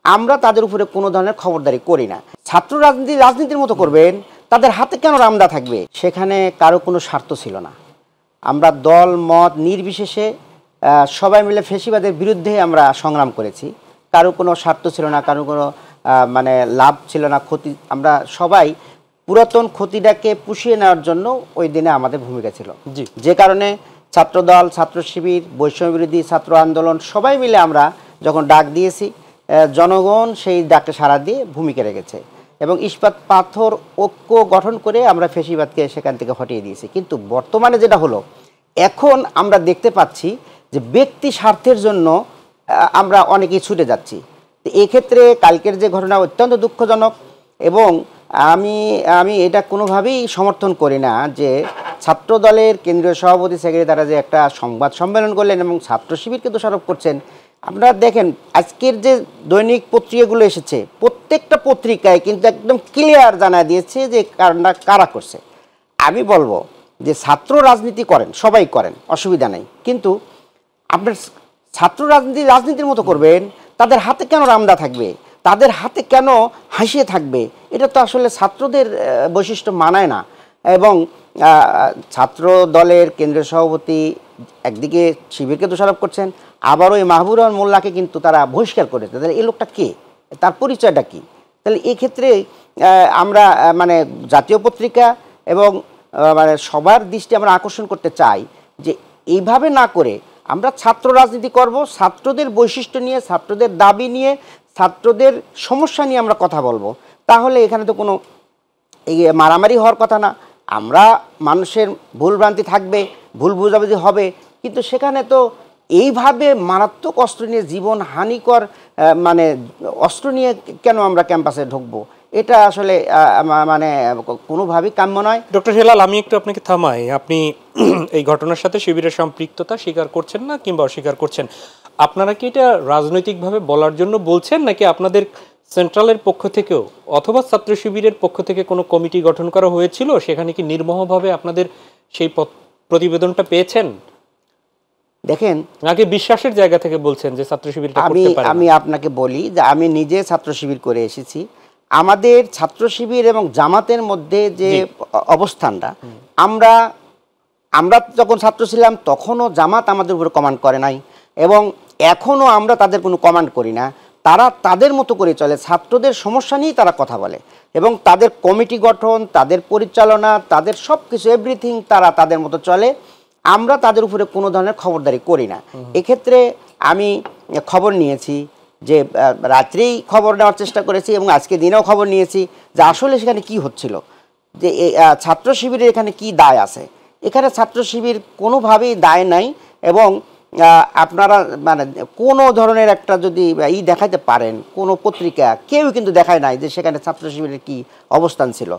আমরা তাদের উপরে কোনো ধরনের খবরদারি করি না। ছাত্র রাজনীতির মতো করবেন, তাদের হাতে কেন রামদা থাকবে? সেখানে কারো কোনো স্বার্থ ছিল না। আমরা দল মত নির্বিশেষে সবাই মিলে ফ্যাসিবাদের বিরুদ্ধে আমরা সংগ্রাম করেছি। কারো কোনো স্বার্থ ছিল না, কারো কোনো মানে লাভ ছিল না, ক্ষতি। আমরা সবাই পুরাতন ক্ষতিটাকে পুষিয়ে নেওয়ার জন্য ওই দিনে আমাদের ভূমিকা ছিল। যে কারণে ছাত্রদল, ছাত্র শিবির, বৈষম্য বিরোধী ছাত্র আন্দোলন সবাই মিলে আমরা যখন ডাক দিয়েছি, জনগণ সেই ডাকে সাড়া দিয়ে ভূমিকা রেখেছে এবং ইস্পাত পাথর ঐক্য গঠন করে আমরা ফ্যাসিবাদকে সেখান থেকে হটিয়ে দিয়েছি। কিন্তু বর্তমানে যেটা হলো, এখন আমরা দেখতে পাচ্ছি যে ব্যক্তি স্বার্থের জন্য আমরা অনেকেই ছুটে যাচ্ছি। এক্ষেত্রে কালকের যে ঘটনা অত্যন্ত দুঃখজনক এবং আমি এটা কোনোভাবেই সমর্থন করি না যে ছাত্র দলের কেন্দ্রীয় সভাপতি সেক্রেটারি তারা যে একটা সংবাদ সম্মেলন করলেন এবং ছাত্র শিবিরকে দোষারোপ করছেন। আপনারা দেখেন আজকের যে দৈনিক পত্রিকাগুলো এসেছে, প্রত্যেকটা পত্রিকায় কিন্তু একদম ক্লিয়ার জানায় দিয়েছে যে কারণটা কারা করছে। আমি বলবো যে ছাত্র রাজনীতি করেন, সবাই করেন, অসুবিধা নেই, কিন্তু আপনার ছাত্র রাজনীতির মতো করবেন, তাদের হাতে কেন রামদা থাকবে, তাদের হাতে কেন হাসিয়ে থাকবে? এটা তো আসলে ছাত্রদের বৈশিষ্ট্য মানায় না। এবং ছাত্র দলের কেন্দ্রীয় সভাপতি একদিকে শিবিরকে দোষারোপ করছেন, আবারও এই মাহবুবুর রহমান মোল্লাকে কিন্তু তারা বহিষ্কার করেছে। তাহলে এই লোকটা কে, তার পরিচয়টা কি? তাহলে এক্ষেত্রে আমরা মানে জাতীয় পত্রিকা এবং মানে সবার দৃষ্টি আমরা আকর্ষণ করতে চাই যে এইভাবে না করে আমরা ছাত্র রাজনীতি করব, ছাত্রদের বৈশিষ্ট্য নিয়ে, ছাত্রদের দাবি নিয়ে, ছাত্রদের সমস্যা নিয়ে আমরা কথা বলবো। তাহলে এখানে তো কোনো মারামারি হওয়ার কথা না। আমরা মানুষের ভুলভ্রান্তি থাকবে, ভুল বুঝাবুঝি হবে, কিন্তু সেখানে তো এইভাবে মারাত্মক অস্ত্র নিয়ে, জীবন হানিকর মানে অস্ত্র নিয়ে কেন আমরা ক্যাম্পাসে ঢুকবো? এটা আসলে মানে কোনোভাবেই কাম্য নয়। ডক্টর হেলাল, আমি একটু আপনাকে থামাই। আপনি এই ঘটনার সাথে শিবিরের সম্পৃক্ততা স্বীকার করছেন না কিংবা অস্বীকার করছেন, আপনারা কি এটা রাজনৈতিকভাবে বলার জন্য বলছেন, নাকি আপনাদের সেন্ট্রালের পক্ষ থেকেও অথবা ছাত্র শিবিরের পক্ষ থেকে কোনো কমিটি গঠন করা হয়েছিল, সেখানে কি নির্মোহভাবে আপনাদের সেই প্রতিবেদনটা পেয়েছেন? দেখেন, নাকি বিশ্বাসের জায়গা থেকে বলছেন যে ছাত্র শিবিরটা করতে পারে? আমি আপনাকে বলি যে আমি নিজে ছাত্র শিবির করে এসেছি। আমাদের ছাত্র শিবির এবং জামাতের মধ্যে যে অবস্থানটা, আমরা যখন ছাত্র ছিলাম তখনও জামাত আমাদের উপরে কমান্ড করে নাই এবং এখনও আমরা তাদের কোনো কমান্ড করি না। তারা তাদের মতো করে চলে, ছাত্রদের সমস্যা নিয়েই তারা কথা বলে এবং তাদের কমিটি গঠন, তাদের পরিচালনা, তাদের সব কিছু এভরিথিং তারা তাদের মতো চলে। আমরা তাদের উপরে কোনো ধরনের খবরদারি করি না। এক্ষেত্রে আমি খবর নিয়েছি যে রাত্রেই খবর নেওয়ার চেষ্টা করেছি এবং আজকে দিনেও খবর নিয়েছি যে আসলে সেখানে কি হচ্ছিল, যে ছাত্র শিবিরের এখানে কি দায় আছে। এখানে ছাত্র শিবির কোনোভাবেই দায় নাই এবং আপনারা মানে কোনো ধরনের একটা যদি দেখাইতে পারেন, কোনো পত্রিকা কেউ কিন্তু দেখায় নাই যে সেখানে ছাত্র শিবিরের কি অবস্থান ছিল।